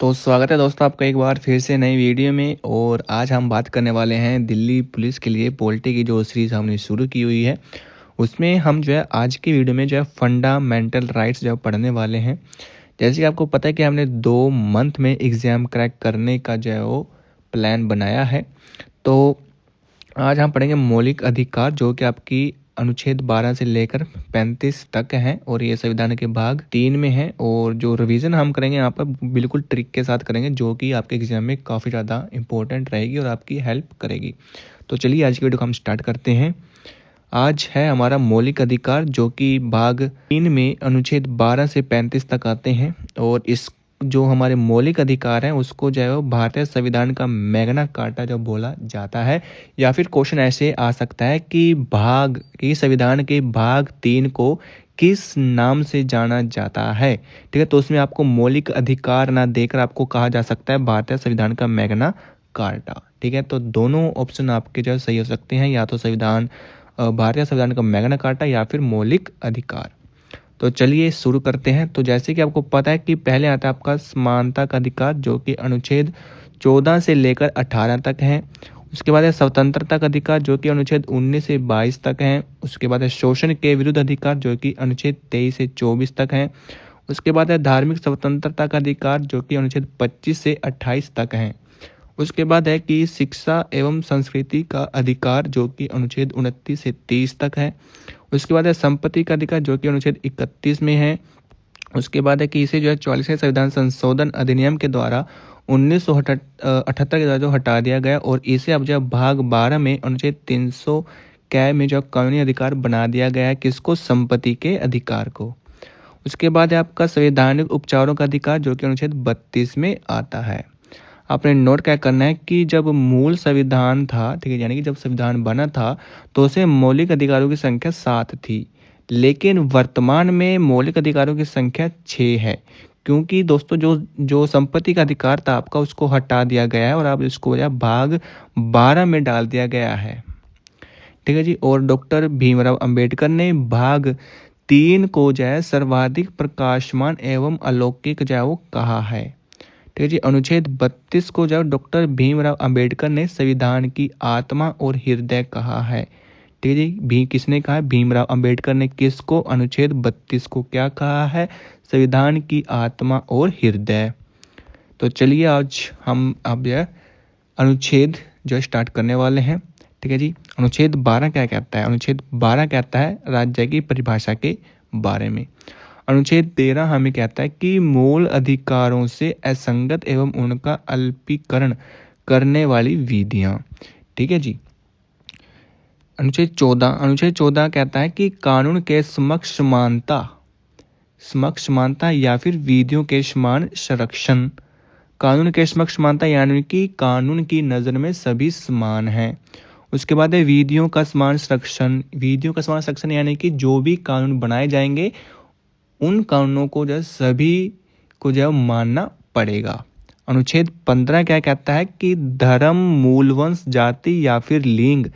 तो स्वागत है दोस्तों आपका एक बार फिर से नई वीडियो में। और आज हम बात करने वाले हैं दिल्ली पुलिस के लिए पॉलिटी की जो सीरीज़ हमने शुरू की हुई है, उसमें हम जो है आज की वीडियो में जो है फंडामेंटल राइट्स जो है पढ़ने वाले हैं। जैसे कि आपको पता है कि हमने 2 मंथ में एग्ज़ाम क्रैक करने का जो है वो प्लान बनाया है। तो आज हम पढ़ेंगे मौलिक अधिकार, जो कि आपकी अनुच्छेद 12 से लेकर 35 तक हैं और ये संविधान के भाग 3 में है। और जो रिवीजन हम करेंगे यहाँ पर बिल्कुल ट्रिक के साथ करेंगे, जो कि आपके एग्जाम में काफ़ी ज़्यादा इंपॉर्टेंट रहेगी और आपकी हेल्प करेगी। तो चलिए आज की वीडियो को हम स्टार्ट करते हैं। आज है हमारा मौलिक अधिकार, जो कि भाग 3 में अनुच्छेद 12 से 35 तक आते हैं। और इस जो हमारे मौलिक अधिकार हैं उसको जो है वो भारतीय संविधान का मैग्ना कार्टा जो बोला जाता है। या फिर क्वेश्चन ऐसे आ सकता है कि संविधान के भाग 3 को किस नाम से जाना जाता है। ठीक है, तो उसमें आपको मौलिक अधिकार ना देकर आपको कहा जा सकता है भारतीय संविधान का मैग्ना कार्टा। ठीक है, तो दोनों ऑप्शन आपके जो सही हो सकते हैं, या तो भारतीय संविधान का मैग्ना कार्टा या फिर मौलिक अधिकार। तो चलिए शुरू करते हैं। तो जैसे कि आपको पता है कि पहले आता है आपका समानता का अधिकार, जो कि अनुच्छेद 14 से लेकर 18 तक है। उसके बाद है स्वतंत्रता का अधिकार, जो कि अनुच्छेद 19 से 22 तक है। उसके बाद है शोषण के विरुद्ध अधिकार, जो कि अनुच्छेद 23 से 24 तक है। उसके बाद है धार्मिक स्वतंत्रता का अधिकार, जो कि अनुच्छेद 25 से 28 तक है। उसके बाद है कि शिक्षा एवं संस्कृति का अधिकार, जो कि अनुच्छेद 29 से 30 तक है। उसके बाद है संपत्ति का अधिकार, जो कि अनुच्छेद 31 में है। उसके बाद है कि इसे जो है 44वें संविधान संशोधन अधिनियम के द्वारा 1978 के द्वारा जो हटा दिया गया, और इसे अब जो भाग 12 में अनुच्छेद 300 कै में जो कानूनी अधिकार बना दिया गया है, किसको? संपत्ति के अधिकार को। उसके बाद है आपका संवैधानिक उपचारों का अधिकार, जो कि अनुच्छेद 32 में आता है। आपने नोट क्या करना है कि जब मूल संविधान था, ठीक है, यानी कि जब संविधान बना था तो उसे मौलिक अधिकारों की संख्या 7 थी, लेकिन वर्तमान में मौलिक अधिकारों की संख्या 6 है। क्योंकि दोस्तों जो जो संपत्ति का अधिकार था आपका, उसको हटा दिया गया है और अब इसको भाग 12 में डाल दिया गया है। ठीक है जी। और डॉक्टर भीमराव अंबेडकर ने भाग 3 को जो है सर्वाधिक प्रकाशमान एवं अलौकिक जो है वो कहा है। ठीक है जी। अनुच्छेद 32 को जब डॉक्टर भीमराव अंबेडकर ने संविधान की आत्मा और हृदय कहा है। ठीक है जी। किसने कहा है? भीमराव अंबेडकर ने किसको? अनुच्छेद 32 को क्या कहा है? संविधान की आत्मा और हृदय। तो चलिए आज हम अब यह अनुच्छेद जो स्टार्ट करने वाले हैं। ठीक है जी। अनुच्छेद 12 क्या कहता है? अनुच्छेद 12 कहता है राज्य की परिभाषा के बारे में। अनुच्छेद 13 हमें कहता है कि मूल अधिकारों से असंगत एवं उनका अल्पीकरण करने वाली विधियां। ठीक है जी। अनुच्छेद 14 कहता है कि कानून के समक्ष समानता या फिर विधियों के समान संरक्षण। कानून के समक्ष समानता यानी कि कानून की नज़र में सभी समान हैं। उसके बाद है विधियों का समान संरक्षण यानी कि जो भी कानून बनाए जाएंगे उन कानूनों को जो सभी को जो मानना पड़ेगा। अनुच्छेद 15 क्या कहता है कि धर्म, मूलवंश, जाति या फिर लिंग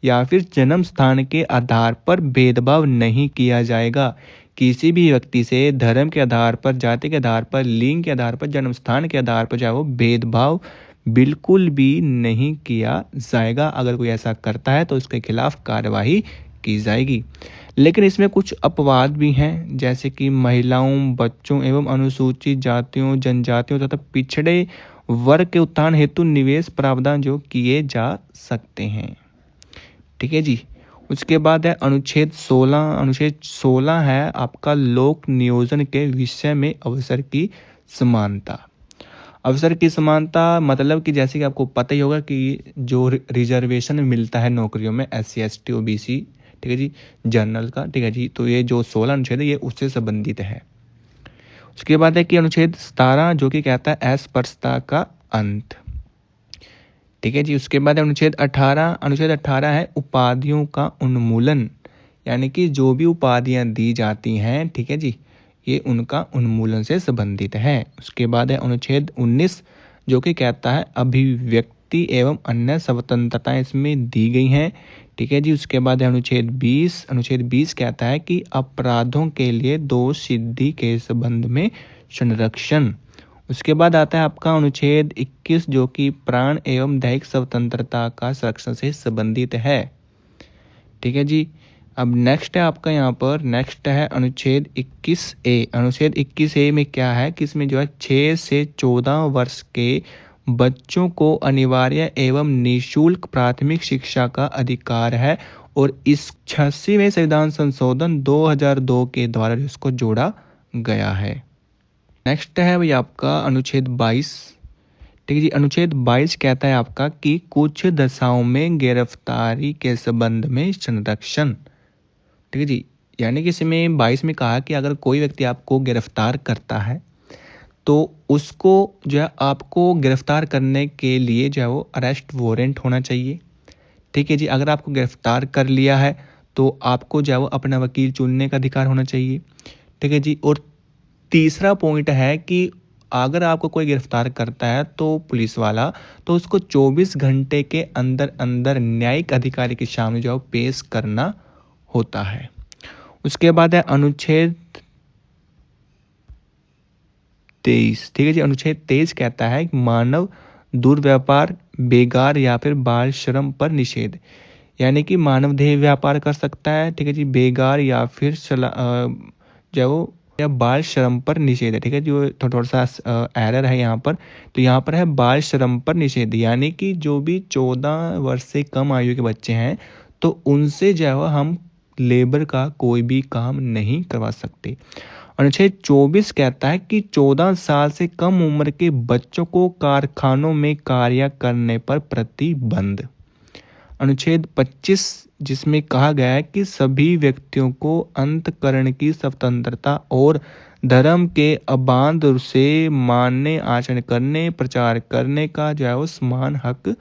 या फिर जन्म स्थान के आधार पर भेदभाव नहीं किया जाएगा। किसी भी व्यक्ति से धर्म के आधार पर, जाति के आधार पर, लिंग के आधार पर, जन्म स्थान के आधार पर जो भेदभाव बिल्कुल भी नहीं किया जाएगा। अगर कोई ऐसा करता है तो उसके खिलाफ कार्यवाही की जाएगी। लेकिन इसमें कुछ अपवाद भी हैं, जैसे कि महिलाओं, बच्चों एवं अनुसूचित जातियों, जनजातियों तथा पिछड़े वर्ग के उत्थान हेतु निवेश प्रावधान जो किए जा सकते हैं। ठीक है जी। उसके बाद है अनुच्छेद 16। अनुच्छेद 16 है आपका लोक नियोजन के विषय में अवसर की समानता। अवसर की समानता मतलब कि जैसे कि आपको पता ही होगा कि जो रिजर्वेशन मिलता है नौकरियों में SC ST OBC, ठीक है जी, जनरल का, ठीक है जी, तो ये जो 16 अनुच्छेद है ये उससे संबंधित है। उसके बाद है कि अनुच्छेद 17 जो कि कहता है अस्पृश्यता का अंत। ठीक है जी। उसके बाद अनुच्छेद 18 है उपाधियों का उन्मूलन, यानी कि जो भी उपाधियां दी जाती हैं, ठीक है जी, ये उनका उन्मूलन से संबंधित है। उसके बाद है अनुच्छेद 19 जो कि कहता है अभिव्यक्ति एवं अन्य स्वतंत्रताएं इसमें दी गई हैं। ठीक है जी। उसके बाद है अनुच्छेद 20 कहता है कि अपराधों के लिए दोष सिद्धि के संबंध में संरक्षण। उसके बाद आता है आपका अनुच्छेद 21 जो कि प्राण एवं दैहिक स्वतंत्रता का संरक्षण से संबंधित है। ठीक है जी। अब नेक्स्ट है आपका यहाँ पर नेक्स्ट है अनुच्छेद 21A। अनुच्छेद 21A में क्या है कि इसमें जो है 6 से 14 वर्ष के बच्चों को अनिवार्य एवं निःशुल्क प्राथमिक शिक्षा का अधिकार है और इस 86वें संविधान संशोधन 2002 के द्वारा इसको जोड़ा गया है। नेक्स्ट है भाई आपका अनुच्छेद 22। ठीक है जी। अनुच्छेद 22 कहता है आपका कि कुछ दशाओं में गिरफ्तारी के संबंध में संरक्षण। ठीक है जी। यानी कि इसमें 22 में कहा कि अगर कोई व्यक्ति आपको गिरफ्तार करता है तो उसको जो है आपको गिरफ्तार करने के लिए जो है वो अरेस्ट वारंट होना चाहिए। ठीक है जी। अगर आपको गिरफ्तार कर लिया है तो आपको जो है वो अपना वकील चुनने का अधिकार होना चाहिए। ठीक है जी। और तीसरा पॉइंट है कि अगर आपको कोई गिरफ्तार करता है तो पुलिस वाला तो उसको 24 घंटे के अंदर अंदर न्यायिक अधिकारी के सामने जो पेश करना होता है। उसके बाद है अनुच्छेद 23। ठीक है जी। अनुच्छेद 23 कहता है कि मानव दुर्व्यापार, बेगार या फिर बाल श्रम पर निषेध। यानी कि मानव देह व्यापार कर सकता है। ठीक है जी। बेगार या फिर जो या बाल श्रम पर निषेध है। ठीक है जो थोड़ा सा एरर है यहाँ पर। तो यहाँ पर है बाल श्रम पर निषेध, यानी कि जो भी 14 वर्ष से कम आयु के बच्चे हैं तो उनसे जो है हम लेबर का कोई भी काम नहीं करवा सकते। अनुच्छेद 24 कहता है कि 14 साल से कम उम्र के बच्चों को कारखानों में कार्य करने पर प्रतिबंध। अनुच्छेद 25 जिसमें कहा गया है कि सभी व्यक्तियों को अंतःकरण की स्वतंत्रता और धर्म के अबाध से मानने, आचरण करने, प्रचार करने का जो है वो समान हक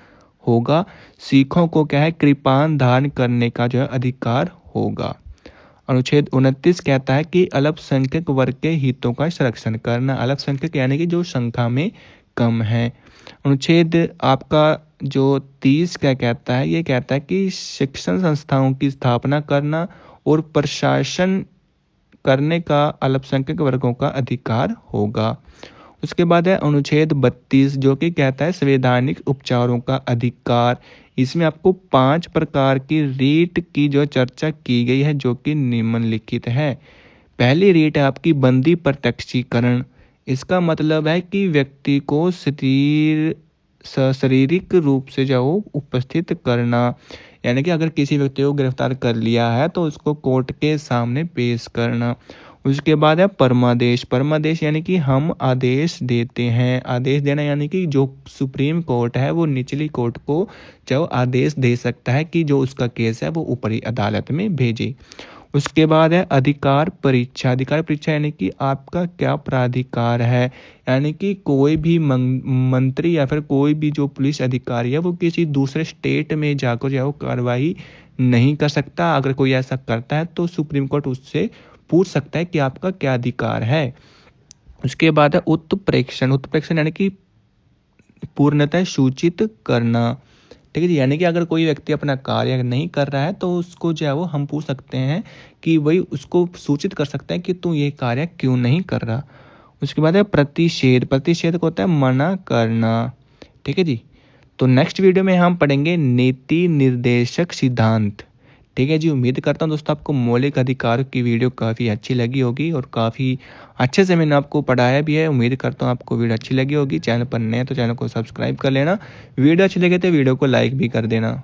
होगा। सिखों को क्या है कृपाण धारण करने का जो है अधिकार होगा। अनुच्छेद 29 कहता है कि अल्पसंख्यक वर्ग के हितों का संरक्षण करना। अल्पसंख्यक यानी कि जो संख्या में कम है। अनुच्छेद आपका जो 30 क्या कहता है, ये कहता है कि शिक्षण संस्थाओं की स्थापना करना और प्रशासन करने का अल्पसंख्यक वर्गों का अधिकार होगा। उसके बाद है अनुच्छेद 32 जो कि कहता है संवैधानिक उपचारों का अधिकार। इसमें आपको 5 प्रकार की रीट की जो चर्चा की गई है जो कि निम्नलिखित है। पहली रीट है आपकी बंदी प्रत्यक्षीकरण। इसका मतलब है कि व्यक्ति को शारीरिक रूप से जो उपस्थित करना, यानी कि अगर किसी व्यक्ति को गिरफ्तार कर लिया है तो उसको कोर्ट के सामने पेश करना। उसके बाद है परमादेश। परमादेश यानी कि हम आदेश देते हैं। आदेश देना यानी कि जो सुप्रीम कोर्ट है वो निचली कोर्ट को जो आदेश दे सकता है कि जो उसका केस है वो ऊपरी अदालत में भेजे। उसके बाद है अधिकार परीक्षा। अधिकार परीक्षा यानी कि आपका क्या प्राधिकार है, यानी कि कोई भी मंत्री या फिर कोई भी जो पुलिस अधिकारी है वो किसी दूसरे स्टेट में जाकर जो कार्रवाई नहीं कर सकता। अगर कोई ऐसा करता है तो सुप्रीम कोर्ट उससे पूछ सकता है कि आपका क्या अधिकार है। उसके बाद है उत्प्रेक्षण। उत्प्रेक्षण यानी कि पूर्णतः सूचित करना। ठीक है जी। यानी कि अगर कोई व्यक्ति अपना कार्य नहीं कर रहा है तो उसको जो है वो हम पूछ सकते हैं कि वही उसको सूचित कर सकते हैं कि तू ये कार्य क्यों नहीं कर रहा। उसके बाद है प्रतिषेध। प्रतिषेध को होता है मना करना। ठीक है जी। तो नेक्स्ट वीडियो में हम पढ़ेंगे नीति निर्देशक सिद्धांत। ठीक है जी। उम्मीद करता हूँ दोस्तों आपको मौलिक अधिकारों की वीडियो काफ़ी अच्छी लगी होगी और काफ़ी अच्छे से मैंने आपको पढ़ाया भी है। उम्मीद करता हूँ आपको वीडियो अच्छी लगी होगी। चैनल पर नए तो चैनल को सब्सक्राइब कर लेना। वीडियो अच्छी लगे तो वीडियो को लाइक भी कर देना।